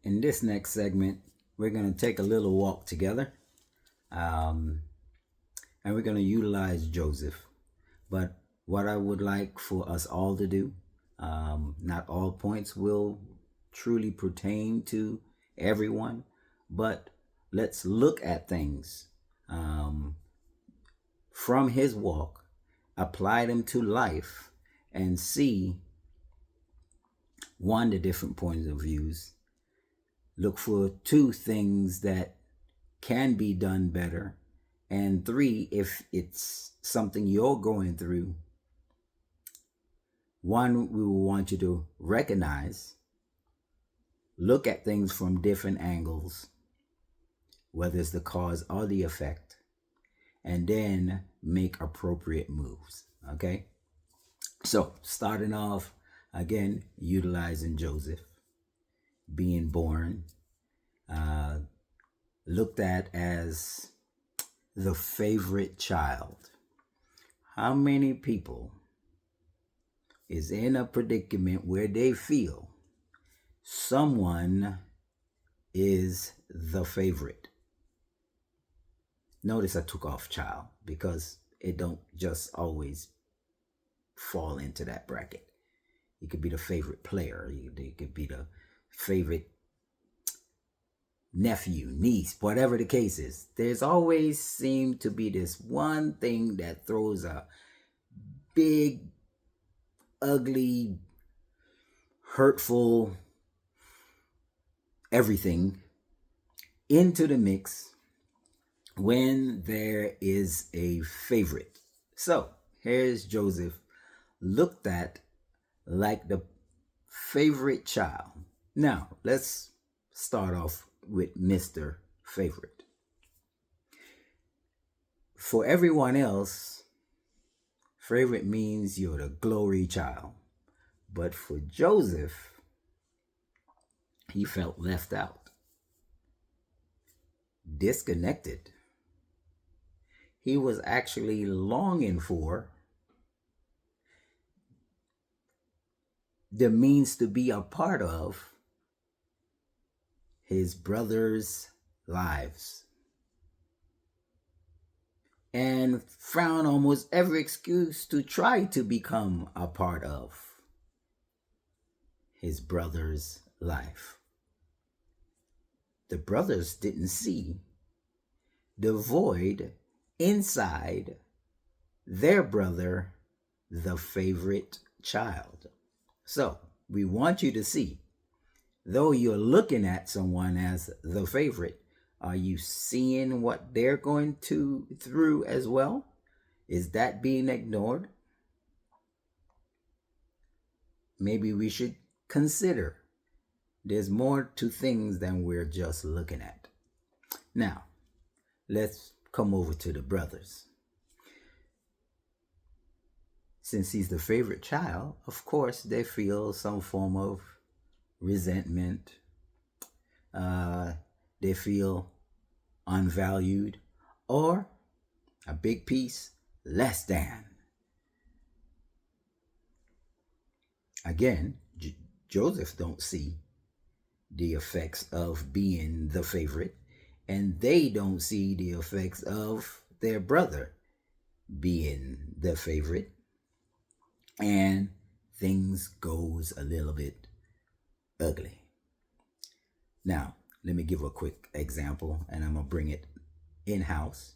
In this next segment, we're going to take a little walk together, um, and we're going to utilize Joseph. But what I would like for us all to do, not all points will truly pertain to everyone, but let's look at things um, from his walk, apply them to life, and see one, the different points of views. Look for two things that can be done better. And three, if it's something you're going through, one, we will want you to recognize, look at things from different angles, whether it's the cause or the effect, and then make appropriate moves. Okay? So, starting off again, utilizing Joseph, being born, uh, looked at as the favorite child. How many people is in a predicament where they feel someone is the favorite? Notice I took off child because it don't just always fall into that bracket. You could be the favorite player. You could be the favorite nephew, niece, whatever the case is. There's always seemed to be this one thing that throws a big, ugly, hurtful everything into the mix when there is a favorite. So here's Joseph looked at like the favorite child. Now let's start off with Mr. Favorite. For everyone else, favorite means you're the glory child. But for Joseph, he felt left out, disconnected. He was actually longing for the means to be a part of his brothers' lives, and found almost every excuse to try to become a part of his brother's life. The brothers didn't see the void inside their brother, the favorite child. So we want you to see, though you're looking at someone as the favorite, are you seeing what they're going through as well? Is that being ignored? Maybe we should consider there's more to things than we're just looking at. Now, let's come over to the brothers. Since he's the favorite child, of course, they feel some form of resentment. They feel unvalued, or a big piece less than. Again, Joseph don't see the effects of being the favorite, and they don't see the effects of their brother being the favorite, and things goes a little bit ugly. Now, let me give a quick example, and I'm gonna bring it in house.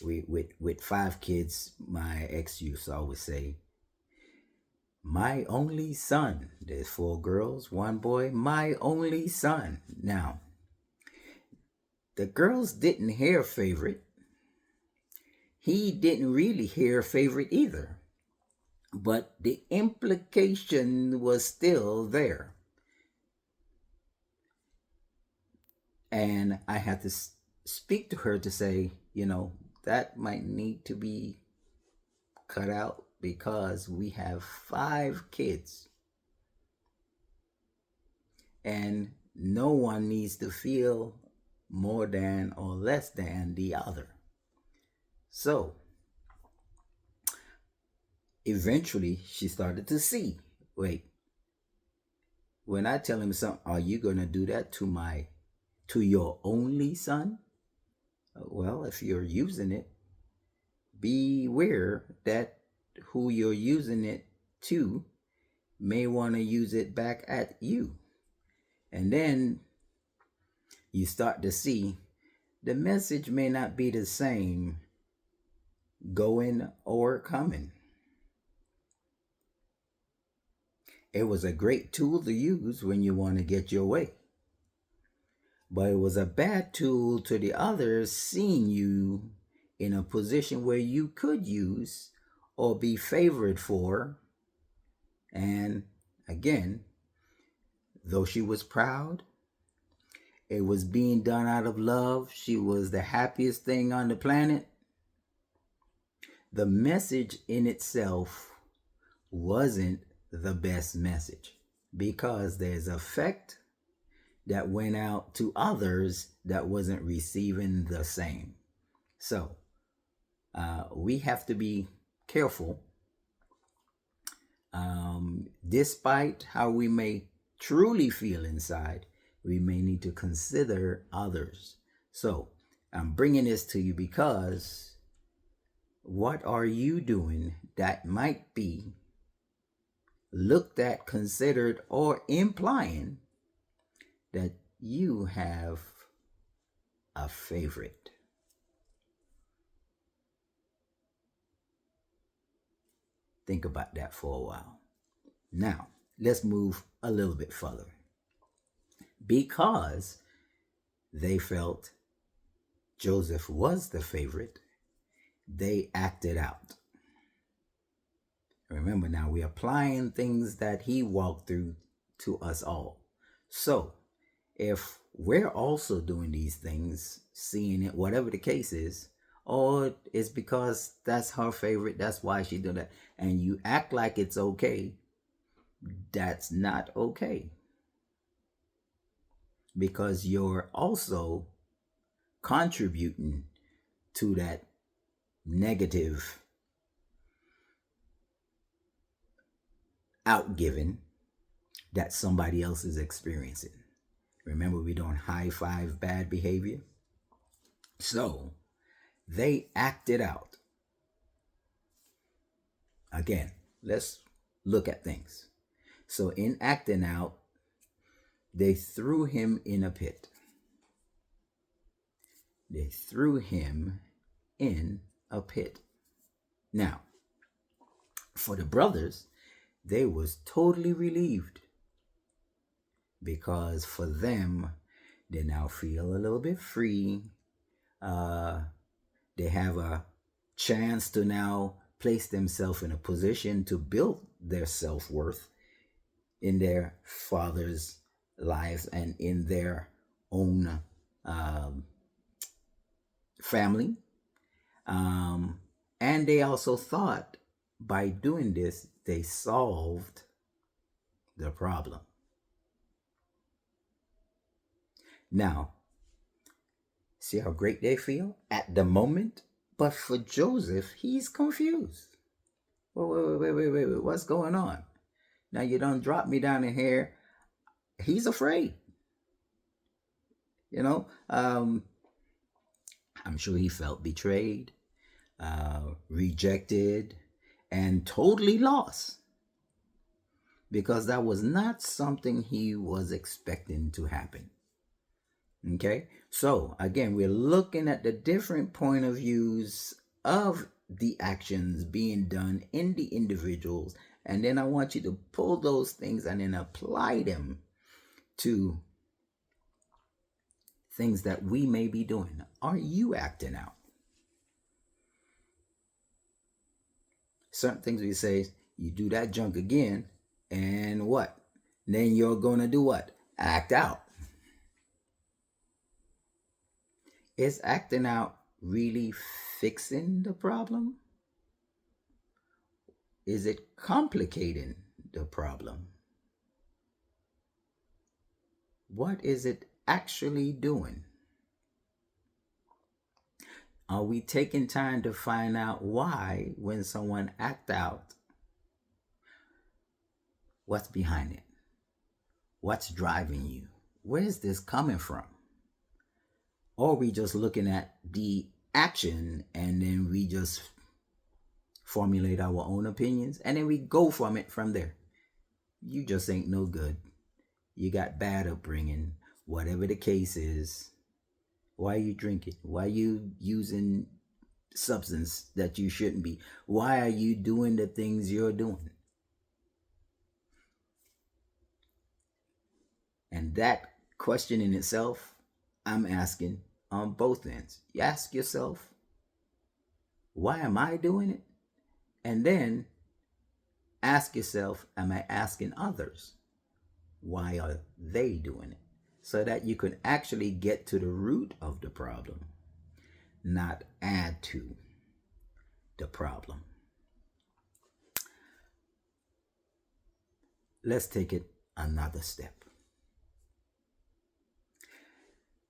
With 5 kids, my ex used to always say, "My only son." There's 4 girls, 1 boy. My only son. Now, the girls didn't hear favorite. He didn't really hear favorite either. But the implication was still there. And I had to speak to her to say, that might need to be cut out because we have 5 kids. And no one needs to feel more than or less than the other. So eventually she started to see, wait, When I tell him something, are you going to do that to your only son? Well, if you're using it, beware that who you're using it to may want to use it back at you. And then you start to see the message may not be the same going or coming. It was a great tool to use when you want to get your way. But it was a bad tool to the others, seeing you in a position where you could use or be favored for. And again, though she was proud, it was being done out of love. She was the happiest thing on the planet. The message in itself wasn't the best message, because there's effect that went out to others that wasn't receiving the same. So we have to be careful. Despite how we may truly feel inside, we may need to consider others. So I'm bringing this to you because what are you doing that might be looked at, considered, or implying that you have a favorite? Think about that for a while. Now, let's move a little bit further. Because they felt Joseph was the favorite, they acted out. Remember, now we're applying things that he walked through to us all. So, if we're also doing these things, seeing it, whatever the case is, or it's because that's her favorite, that's why she did that, and you act like it's okay, that's not okay. Because you're also contributing to that negative outgiving that somebody else is experiencing. Remember, we don't high five bad behavior. So they acted out. Again, let's look at things. So in acting out, they threw him in a pit. They threw him in a pit. Now, for the brothers, they was totally relieved, because for them, they now feel a little bit free. They have a chance to now place themselves in a position to build their self-worth in their father's lives and in their own family. And they also thought by doing this, they solved the problem. Now, see how great they feel at the moment? But for Joseph, he's confused. Wait, what's going on? Now you done drop me down in here. He's afraid. I'm sure he felt betrayed, rejected, and totally lost, because that was not something he was expecting to happen. Okay, so again, we're looking at the different point of views of the actions being done in the individuals, and then I want you to pull those things and then apply them to things that we may be doing. Are you acting out? Certain things we say, you do that junk again, and what? Then you're going to do what? Act out. Is acting out really fixing the problem? Is it complicating the problem? What is it actually doing? Are we taking time to find out why, when someone acts out, what's behind it? What's driving you? Where is this coming from? Or are we just looking at the action and then we just formulate our own opinions and then we go from it from there? You just ain't no good. You got bad upbringing, whatever the case is. Why are you drinking? Why are you using substance that you shouldn't be? Why are you doing the things you're doing? And that question in itself, I'm asking on both ends. You ask yourself, why am I doing it? And then ask yourself, am I asking others, why are they doing it? So that you can actually get to the root of the problem, not add to the problem. Let's take it another step.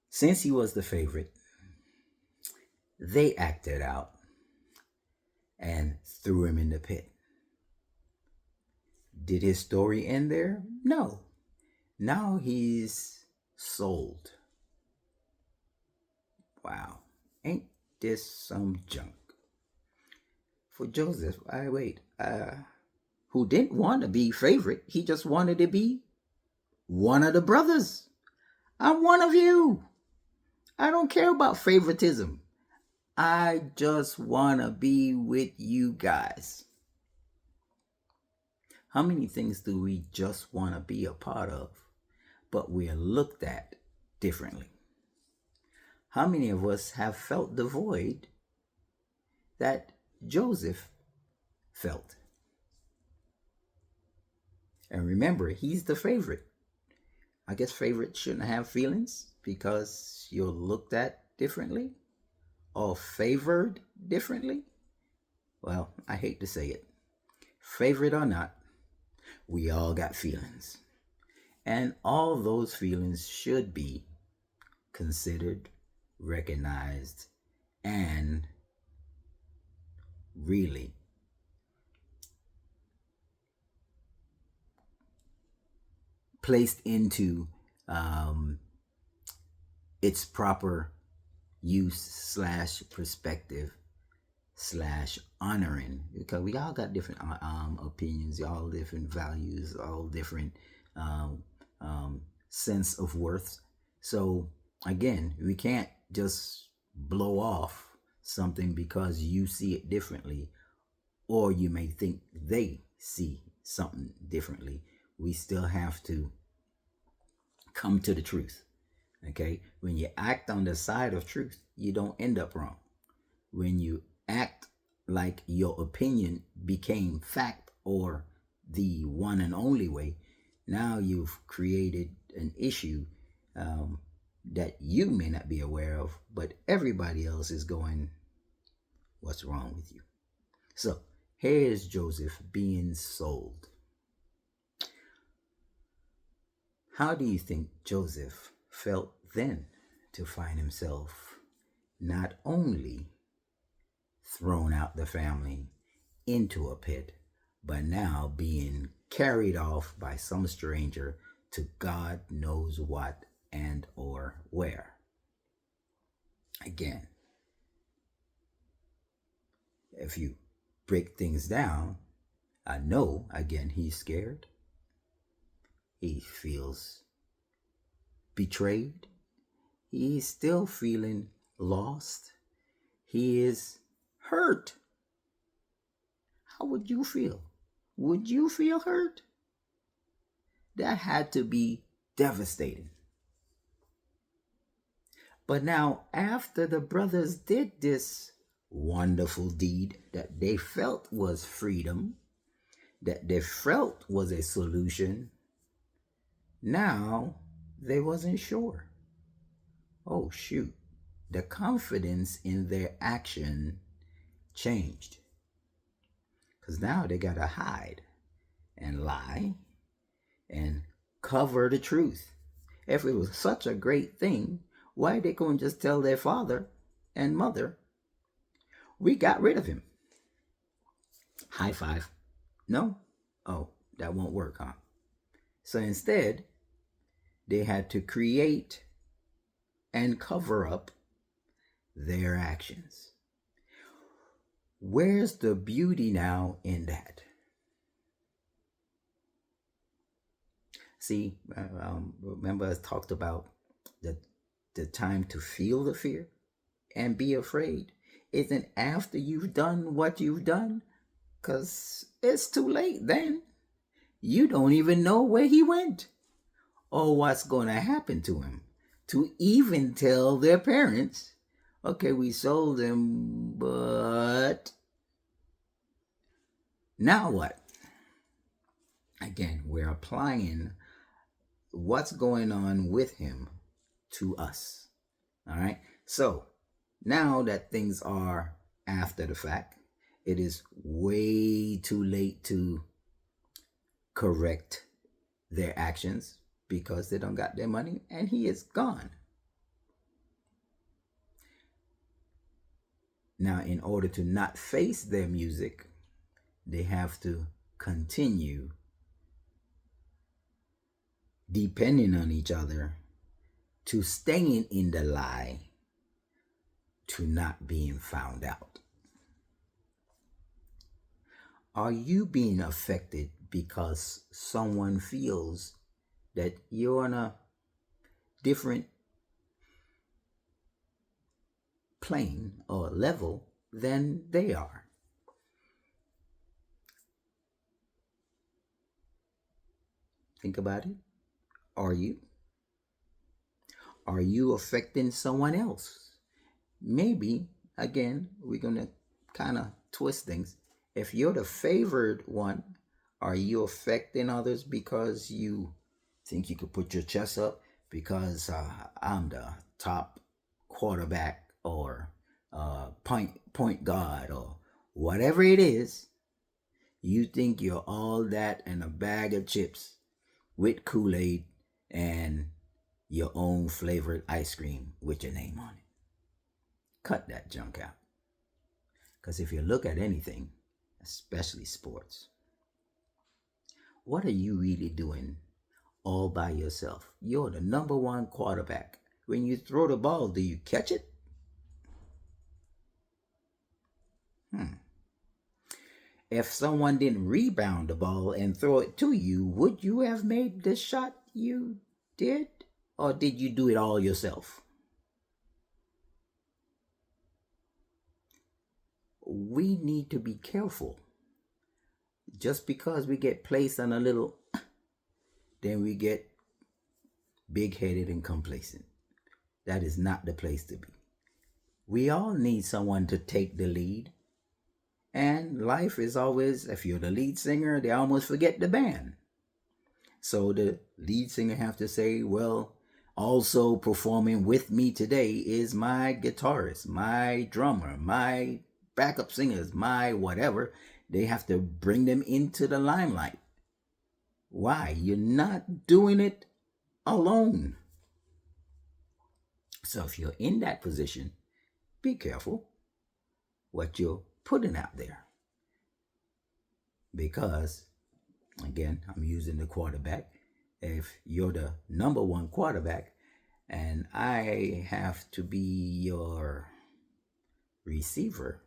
Since he was the favorite, they acted out and threw him in the pit. Did his story end there? No. Now he's sold. Wow. Ain't this some junk? For Joseph, who didn't want to be favorite, he just wanted to be one of the brothers. I'm one of you. I don't care about favoritism. I just want to be with you guys. How many things do we just want to be a part of, but we're looked at differently? How many of us have felt the void that Joseph felt? And remember, he's the favorite. I guess favorites shouldn't have feelings because you're looked at differently or favored differently. Well, I hate to say it. Favorite or not, we all got feelings. And all those feelings should be considered, recognized, and really placed into its proper use slash perspective slash honoring, because we all got different opinions, all different values, all different sense of worth. So again, we can't just blow off something because you see it differently, or you may think they see something differently. We still have to come to the truth. Okay? When you act on the side of truth, you don't end up wrong. When you act like your opinion became fact or the one and only way, now you've created an issue that you may not be aware of, but everybody else is going, what's wrong with you? So here's Joseph being sold. How do you think Joseph felt then to find himself not only thrown out the family into a pit, but now being carried off by some stranger to God knows what and or where? Again, if you break things down, I know, again, he's scared. He feels betrayed. He's still feeling lost. He is hurt. How would you feel? Would you feel hurt? That had to be devastating. But now, after the brothers did this wonderful deed that they felt was freedom, that they felt was a solution, now they wasn't sure. Oh shoot, the confidence in their action changed. Because now they got to hide and lie and cover the truth. If it was such a great thing, why they couldn't just tell their father and mother, we got rid of him? High five. No? Oh, that won't work, huh? So instead, They had to create and cover up their actions. Where's the beauty now in that? See, remember I talked about the, the time to feel the fear and be afraid isn't after you've done what you've done, because it's too late then. You don't even know where he went or what's going to happen to him to even tell their parents, okay, we sold him, but now what? Again, we're applying what's going on with him to us. All right. So now that things are after the fact, it is way too late to correct their actions because they don't got their money and he is gone. Now, in order to not face their music, they have to continue depending on each other to staying in the lie to not being found out. Are you being affected because someone feels that you're on a different plane or level than they are? Think about it. Are you? Are you affecting someone else? Maybe, again, we're going to kind of twist things. If you're the favored one, are you affecting others because you think you could put your chest up because I'm the top quarterback or point guard or whatever it is? You think you're all that and a bag of chips with Kool-Aid and your own flavored ice cream with your name on it. Cut that junk out. Because if you look at anything, especially sports, what are you really doing all by yourself? You're the number one quarterback. When you throw the ball, do you catch it? If someone didn't rebound the ball and throw it to you, would you have made the shot you did? Or did you do it all yourself? We need to be careful. Just because we get placed on a little, then we get big-headed and complacent. That is not the place to be. We all need someone to take the lead. And life is always, if you're the lead singer, they almost forget the band. So the lead singer have to say, well, also performing with me today is my guitarist, my drummer, my backup singers, my whatever. They have to bring them into the limelight. Why? You're not doing it alone. So if you're in that position, be careful what you're putting out there. Because, again, I'm using the quarterback. If you're the number one quarterback and I have to be your receiver,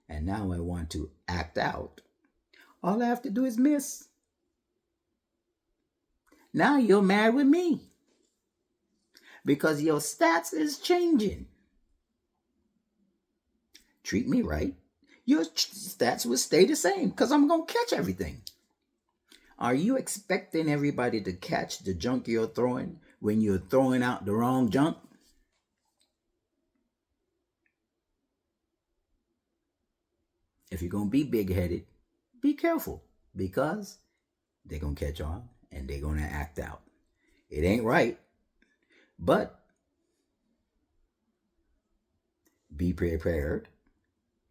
and now I want to act out, all I have to do is miss. Now you're mad with me because your stats is changing. Treat me right, your stats will stay the same because I'm going to catch everything. Are you expecting everybody to catch the junk you're throwing when you're throwing out the wrong junk? If you're going to be big-headed, be careful because they're going to catch on and they're going to act out. It ain't right, but be prepared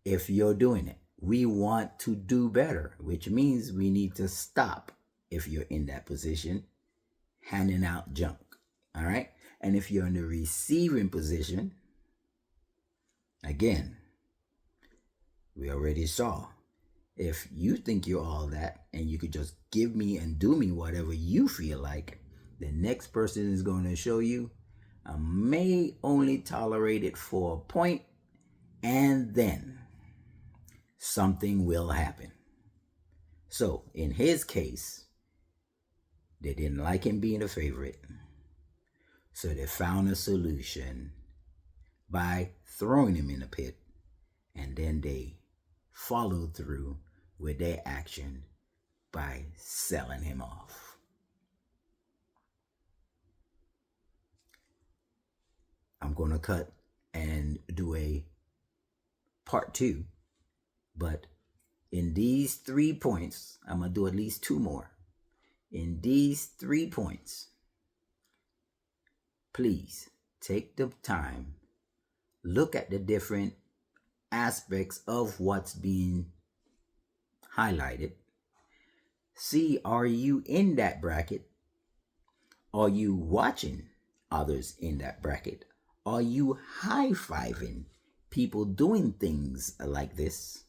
if you're doing it. We want to do better, which means we need to stop if you're in that position handing out junk. All right? And if you're in the receiving position, again, we already saw. If you think you're all that and you could just give me and do me whatever you feel like, The next person is going to show you I may only tolerate it for a point, and then something will happen. So in his case, they didn't like him being a favorite. So they found a solution by throwing him in a pit, and then they followed through with their action by selling him off. I'm going to cut and do a part 2, but in these 3 points, I'm going to do at least 2 more. In these 3 points, please take the time, look at the different aspects of what's being highlighted. See, are you in that bracket? Are you watching others in that bracket? Are you high-fiving people doing things like this?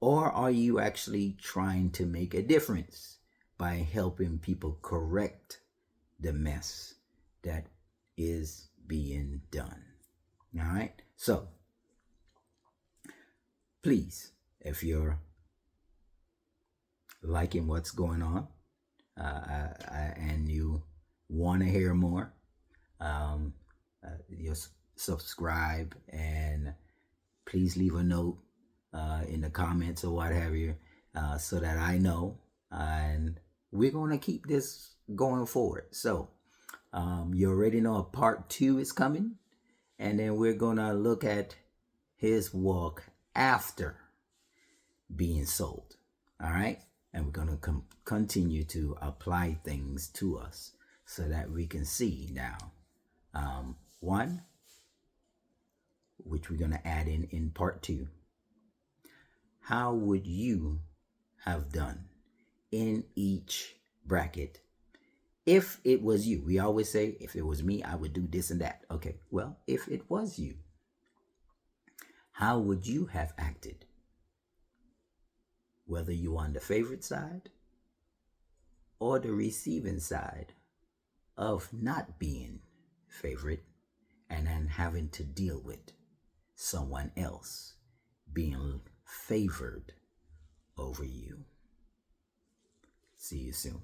Or are you actually trying to make a difference by helping people correct the mess that is being done? All right? So, please, if you're liking what's going on and you want to hear more, just subscribe and please leave a note in the comments or what have you, so that I know, and we're going to keep this going forward. So you already know a part 2 is coming, and then we're going to look at his walk after being sold. All right, and we're going to continue to apply things to us so that we can see now, one, which we're going to add in part 2. How would you have done in each bracket if it was you? We always say, if it was me, I would do this and that. Okay, well, if it was you, how would you have acted? Whether you're on the favorite side or the receiving side of not being favorite and then having to deal with someone else being favored over you. See you soon.